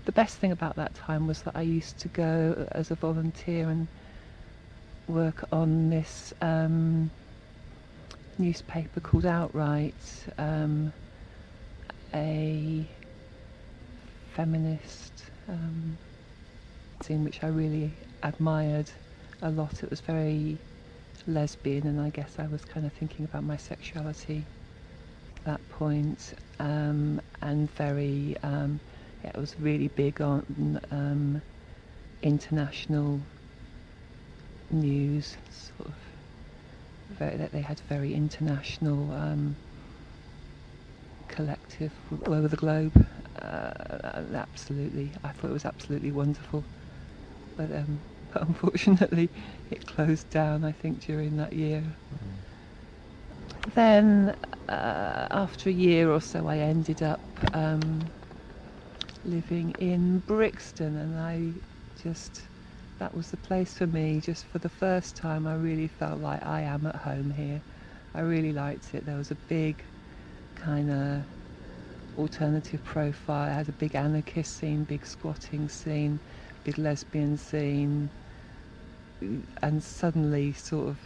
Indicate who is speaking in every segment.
Speaker 1: the best thing about that time was that I used to go as a volunteer and work on this newspaper called Outwrite, a feminist scene which I really admired a lot. It was very lesbian, and I guess I was kind of thinking about my sexuality at that point, and very it was really big on international news, sort of that they had very international collective all over the globe. Absolutely, I thought it was absolutely wonderful, but unfortunately it closed down, I think, during that year. Then after a year or so I ended up living in Brixton, and that was the place for me. Just for the first time I really felt like I am at home here. I really liked it. There was a big kind of alternative profile. I had a big anarchist scene, big squatting scene, big lesbian scene, and suddenly sort of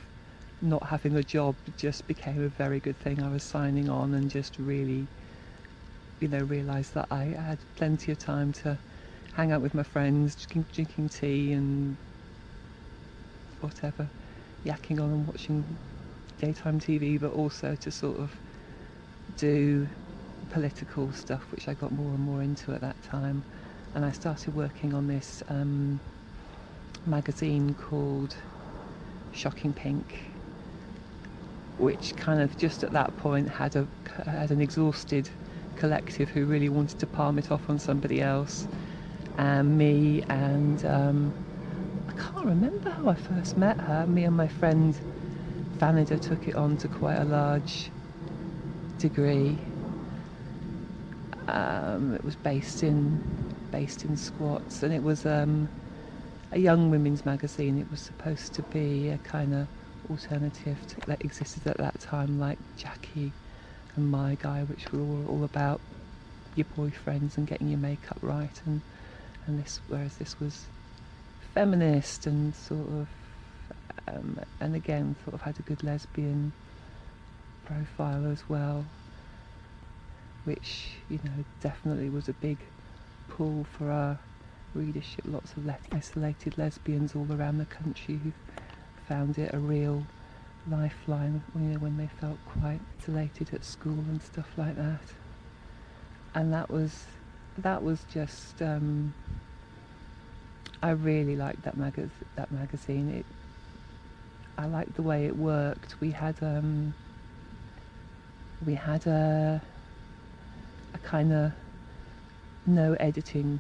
Speaker 1: not having a job just became a very good thing. I was signing on and just really, realised that I had plenty of time to hang out with my friends, drinking tea and whatever, yakking on and watching daytime TV, but also to sort of do political stuff, which I got more and more into at that time. And I started working on this magazine called Shocking Pink, which kind of just at that point had an exhausted collective who really wanted to palm it off on somebody else, and me, and I can't remember how I first met her. Me and my friend Vanida took it on to quite a large degree. It was based in squats, and it was a young women's magazine. It was supposed to be a kind of alternative that existed at that time, like Jackie and My Guy, which were all about your boyfriends and getting your makeup right, and whereas this was feminist and sort of and again sort of had a good lesbian profile as well, which definitely was a big pull for our readership. Lots of isolated lesbians all around the country who found it a real lifeline, when they felt quite isolated at school and stuff like that. And that was just I really liked that magazine. I liked the way it worked. We had a kind of no editing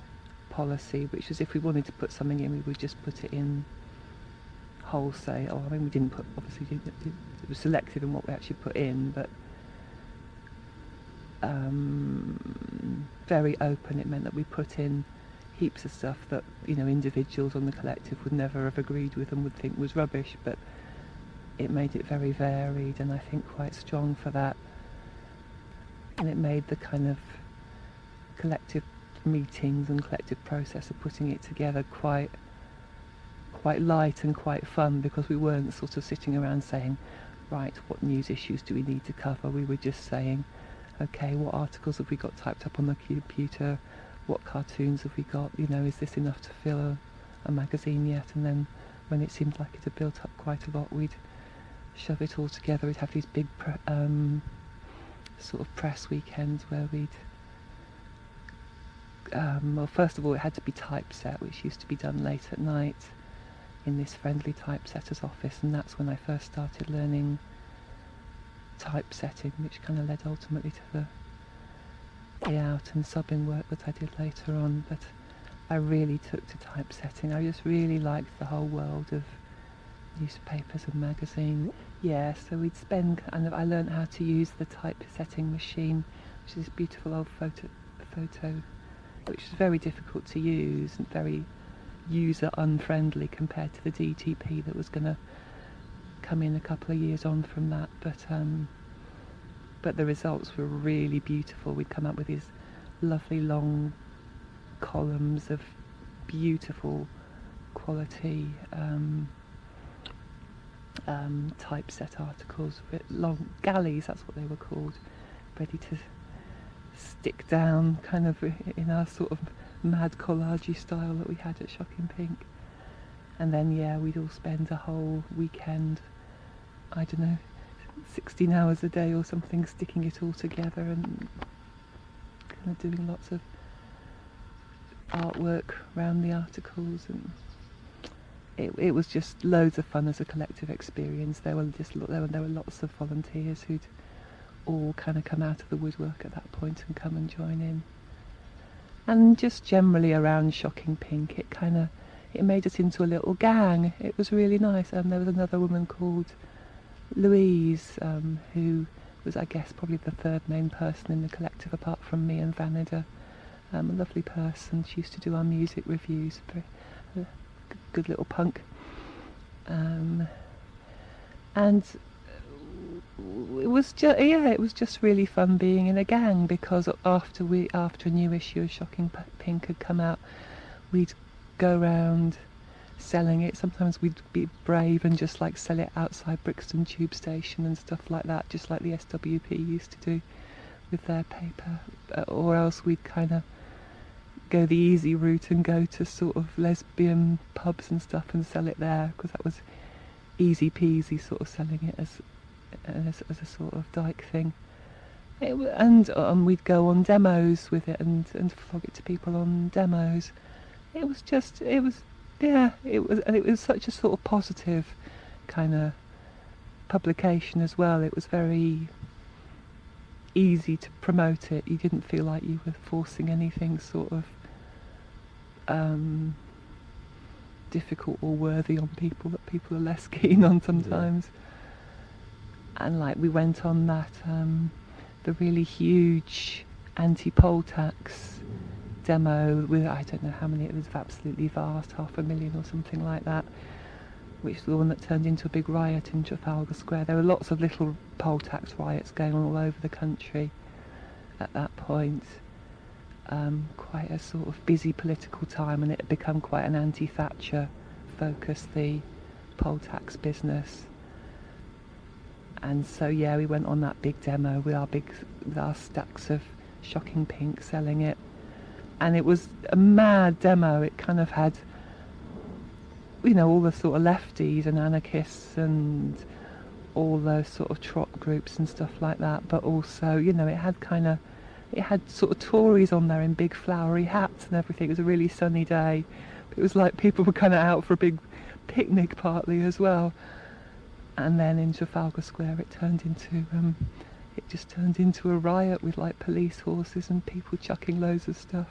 Speaker 1: policy, which was if we wanted to put something in, we would just put it in wholesale. I mean, we didn't put, obviously it was selective in what we actually put in, but very open. It meant that we put in heaps of stuff that individuals on the collective would never have agreed with and would think was rubbish, but it made it very varied, and I think quite strong for that. And it made the kind of collective meetings and collective process of putting it together quite light and quite fun, because we weren't sort of sitting around saying, right, what news issues do we need to cover? We were just saying, okay, what articles have we got typed up on the computer? What cartoons have we got? Is this enough to fill a magazine yet? And then when it seemed like it had built up quite a lot, we'd shove it all together. We'd have these big sort of press weekends where we'd well, first of all, it had to be typeset, which used to be done late at night in this friendly typesetter's office, and that's when I first started learning typesetting, which kind of led ultimately to the layout and subbing work that I did later on. But I really took to typesetting. I just really liked the whole world of newspapers and magazines. Yeah, so we'd spend I learned how to use the typesetting machine, which is this beautiful old photo, which was very difficult to use and very user unfriendly compared to the DTP that was going to come in a couple of years on from that. But the results were really beautiful. We'd come up with these lovely long columns of beautiful quality typeset articles, long galleys, that's what they were called, ready to stick down, kind of in our sort of mad collagey style that we had at Shocking Pink. And then, yeah, we'd all spend a whole weekend, I don't know, 16 hours a day or something, sticking it all together and kind of doing lots of artwork around the articles, and it was just loads of fun as a collective experience. There were lots of volunteers who'd all kind of come out of the woodwork at that point and come and join in. And just generally around Shocking Pink, it made us into a little gang. It was really nice. And there was another woman called Louise, who was, I guess, probably the third main person in the collective apart from me and Vanida. A lovely person. She used to do our music reviews. Very, good little punk. And it was just really fun being in a gang, because after a new issue of Shocking Pink had come out, we'd go around selling it. Sometimes we'd be brave and just like sell it outside Brixton tube station and stuff like that, just like the SWP used to do with their paper, or else we'd kind of go the easy route and go to sort of lesbian pubs and stuff and sell it there, because that was easy peasy, sort of selling it as a sort of dyke thing. And we'd go on demos with it and flog it to people on demos. It was such a sort of positive kind of publication as well. It was very easy to promote it. You didn't feel like you were forcing anything sort of difficult or worthy on people that people are less keen on sometimes. Yeah. And like we went on that the really huge anti-poll tax demo with, I don't know how many, it was absolutely vast, 500,000 or something like that, which was the one that turned into a big riot in Trafalgar Square. There were lots of little poll tax riots going on all over the country at that point. Quite a sort of busy political time, and it had become quite an anti-Thatcher focus, the poll tax business. And so yeah, we went on that big demo with our stacks of Shocking Pink, selling it, and it was a mad demo. It kind of had, you know, all the sort of lefties and anarchists and all those sort of trot groups and stuff like that, but also, you know, it had sort of Tories on there in big flowery hats and everything. It was a really sunny day. It was like people were kind of out for a big picnic partly as well. And then in Trafalgar Square it just turned into a riot with like police horses and people chucking loads of stuff.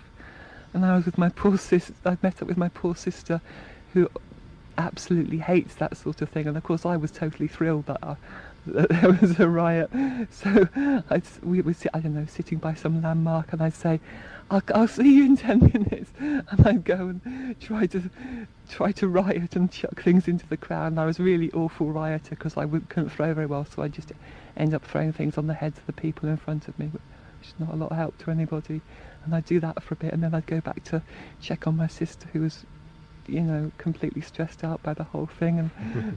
Speaker 1: And I was with my poor sister. I'd met up with my poor sister, who absolutely hates that sort of thing. And of course I was totally thrilled that there was a riot. So we were, I don't know, sitting by some landmark, and I'd say, I'll see you in 10 minutes. And I'd go and try to riot and chuck things into the crowd. And I was a really awful rioter because I couldn't throw very well, so I just end up throwing things on the heads of the people in front of me, which is not a lot of help to anybody. And I'd do that for a bit, and then I'd go back to check on my sister, who was, you know, completely stressed out by the whole thing,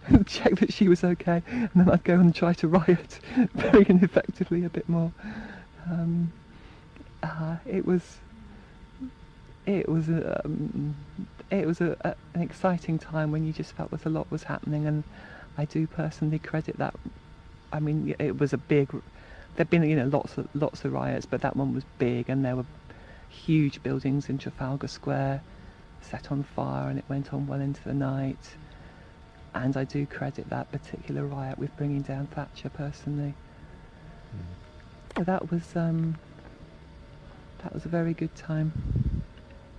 Speaker 1: and check that she was okay, and then I'd go and try to riot very ineffectively a bit more. It was an exciting time when you just felt that a lot was happening, and I do personally credit that. I mean, it was a big. There'd been, you know, lots of riots, but that one was big, and there were huge buildings in Trafalgar Square set on fire, and it went on well into the night. And I do credit that particular riot with bringing down Thatcher personally. So that was a very good time.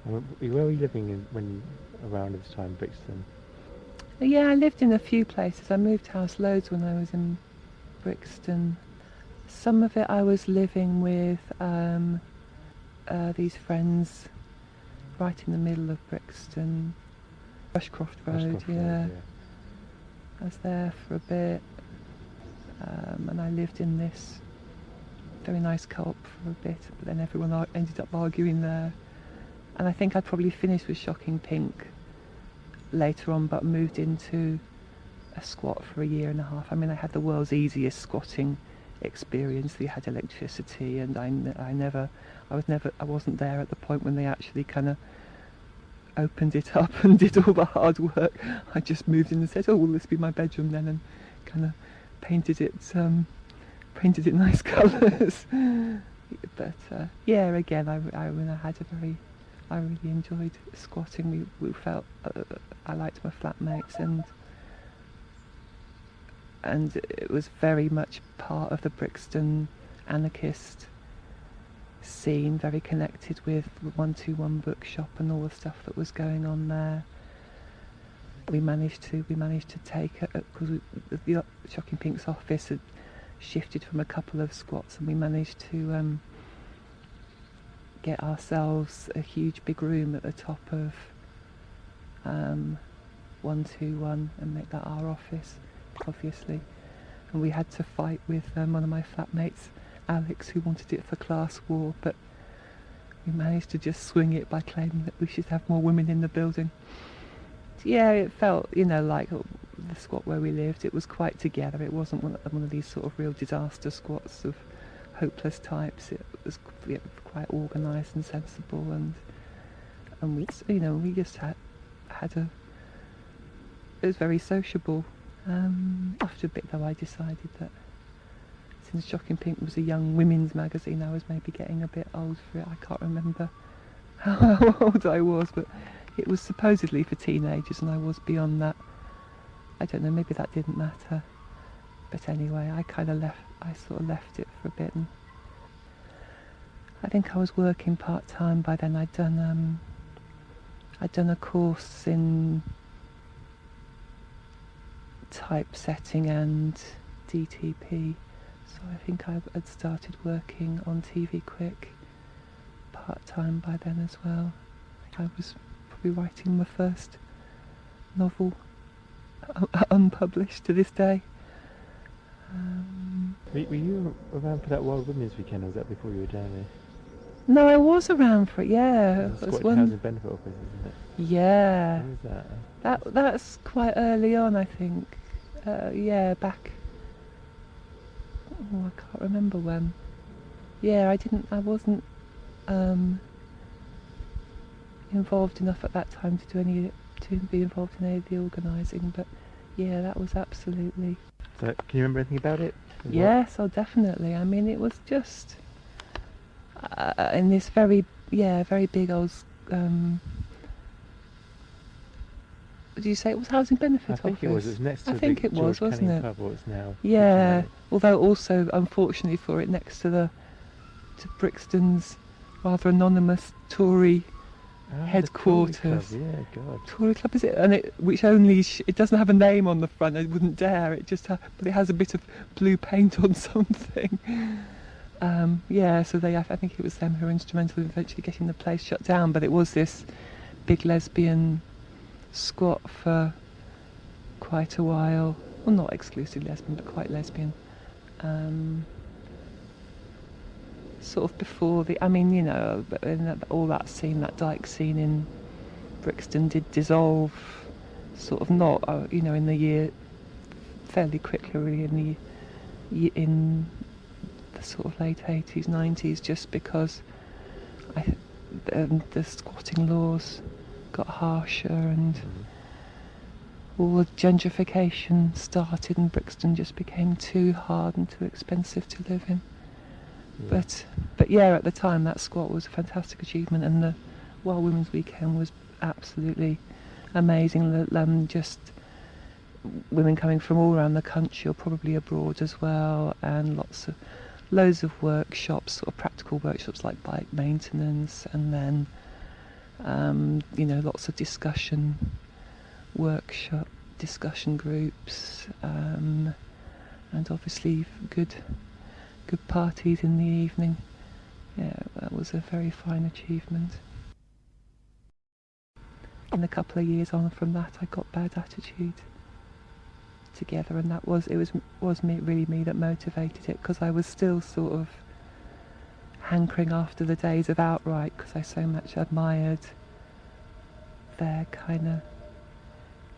Speaker 2: Where were you living around this time, Brixton?
Speaker 1: Yeah, I lived in a few places. I moved house loads when I was in Brixton. Some of it I was living with these friends right in the middle of Brixton, Rushcroft Road, yeah. I was there for a bit, and I lived in this very nice co-op for a bit, but then everyone ended up arguing there, And I think I'd probably finished with Shocking Pink later on, but moved into a squat for a year and a half. I mean, I had the world's easiest squatting experience. We had electricity, and I wasn't there at the point when they actually kind of opened it up and did all the hard work. I just moved in and said, "Oh, will this be my bedroom then?" and kind of painted it nice colours. But yeah, again, I really enjoyed squatting. We felt I liked my flatmates, and it was very much part of the Brixton anarchist scene, very connected with the 121 bookshop and all the stuff that was going on there. We managed to take it, because the Shocking Pink's office had shifted from a couple of squats, and we managed to get ourselves a huge big room at the top of 121 and make that our office, obviously. And we had to fight with one of my flatmates, Alex, who wanted it for class war, but we managed to just swing it by claiming that we should have more women in the building. Yeah, it felt, like the squat where we lived. It was quite together. It wasn't one of these sort of real disaster squats of hopeless types. It was quite organised and sensible, and we just had a. It was very sociable. After a bit, though, I decided that since Shocking Pink was a young women's magazine, I was maybe getting a bit old for it. I can't remember how old I was, but it was supposedly for teenagers, and I was beyond that. I don't know, maybe that didn't matter. But anyway, I sort of left it for a bit, and I think I was working part-time by then. I'd done a course in typesetting and DTP, so I think I had started working on TV Quick part-time by then as well. I was probably writing my first novel, unpublished to this day.
Speaker 2: Were you around for that Wild Women's Weekend, or was that before you were down there?
Speaker 1: No, I was around for it, yeah.
Speaker 2: The Scottish Housing Benefit Office, isn't it?
Speaker 1: Yeah.
Speaker 2: When was that?
Speaker 1: That's quite early on, I think. Back. Oh, I can't remember when. Yeah, I wasn't involved enough at that time to be involved in any of the organising, but yeah, that was absolutely.
Speaker 2: So, can you remember anything about it?
Speaker 1: Yes, definitely. I mean, it was just in this very big old. Did you say it was housing benefit office?
Speaker 2: I think it was. It was next to the
Speaker 1: George
Speaker 2: wasn't
Speaker 1: Canning
Speaker 2: it? Pub, or it's now.
Speaker 1: Yeah, although also, unfortunately for it, next to Brixton's rather anonymous Tory headquarters.
Speaker 2: Tory Club, yeah, God.
Speaker 1: Tory Club, is it? And which only it doesn't have a name on the front. I wouldn't dare. It just but it has a bit of blue paint on something. So I think it was them who were instrumental in eventually getting the place shut down. But it was this big lesbian squat for quite a while. Well, not exclusively lesbian, but quite lesbian. Sort of before all that scene, that dyke scene in Brixton did dissolve, sort of not, in the year, fairly quickly really in the sort of late 80s, 90s, just because the squatting laws got harsher and all the gentrification started, and Brixton just became too hard and too expensive to live in. Yeah. But yeah, at the time that squat was a fantastic achievement, and the Wild Women's Weekend was absolutely amazing. Just women coming from all around the country, or probably abroad as well, and loads of workshops, sort of practical workshops like bike maintenance, and then lots of discussion groups, and obviously good parties in the evening. Yeah, that was a very fine achievement. And a couple of years on from that, I got Bad Attitude together, and it was me that motivated it, because I was still sort of hankering after the days of Outwrite, because I so much admired their kind of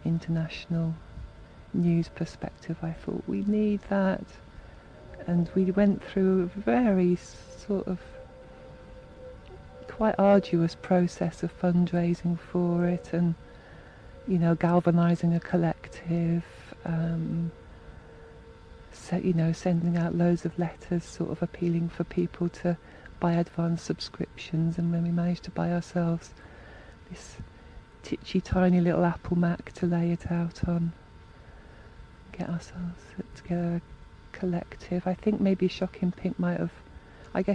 Speaker 1: international news perspective. I thought we need that, and we went through a very sort of quite arduous process of fundraising for it, and galvanising a collective, sending out loads of letters sort of appealing for people to buy advance subscriptions, and when we managed to buy ourselves this titchy tiny little Apple Mac to lay it out on, get ourselves together a collective. I think maybe Shocking Pink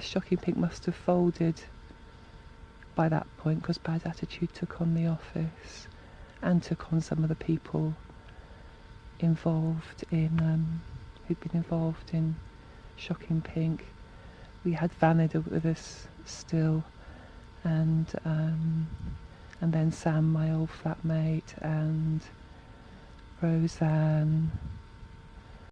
Speaker 1: Shocking Pink must have folded by that point, because Bad Attitude took on the office and took on some of the people involved in who'd been involved in Shocking Pink. We had Vanida with us still, and then Sam, my old flatmate, and Roseanne,